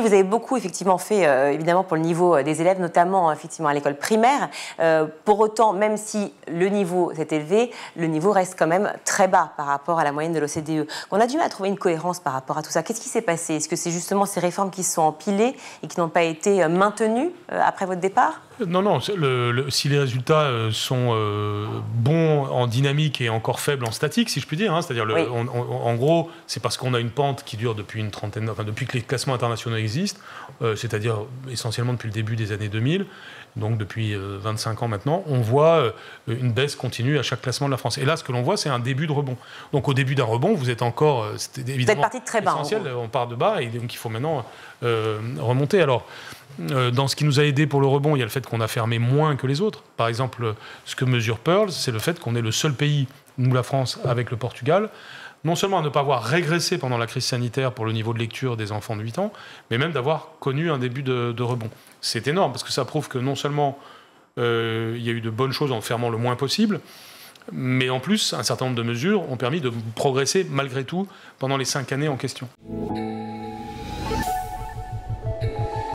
Vous avez beaucoup effectivement fait évidemment pour le niveau des élèves, notamment effectivement à l'école primaire. Pour autant, même si le niveau s'est élevé, le niveau reste quand même très bas par rapport à la moyenne de l'OCDE. On a du mal à trouver une cohérence par rapport à tout ça. Qu'est-ce qui s'est passé? Est-ce que c'est justement ces réformes qui se sont empilées et qui n'ont pas été maintenues après votre départ? Non, non. Si les résultats sont bons en dynamique et encore faibles en statique, si je puis dire, hein, c'est-à-dire oui. en gros, c'est parce qu'on a une pente qui dure depuis une trentaine, enfin depuis que les classements internationaux existent, c'est-à-dire essentiellement depuis le début des années 2000, donc depuis 25 ans maintenant, on voit une baisse continue à chaque classement de la France. Et là, ce que l'on voit, c'est un début de rebond. Donc au début d'un rebond, vous êtes encore, c'était évidemment vous êtes parti de très bas, essentiel, on part de bas, et donc il faut maintenant remonter. Alors, dans ce qui nous a aidé pour le rebond, il y a le fait qu'on a fermé moins que les autres. Par exemple, ce que mesure Pearls, c'est le fait qu'on est le seul pays, nous la France, avec le Portugal, non seulement à ne pas avoir régressé pendant la crise sanitaire pour le niveau de lecture des enfants de 8 ans, mais même d'avoir connu un début de rebond. C'est énorme, parce que ça prouve que non seulement il y a eu de bonnes choses en fermant le moins possible, mais en plus, un certain nombre de mesures ont permis de progresser malgré tout pendant les 5 années en question.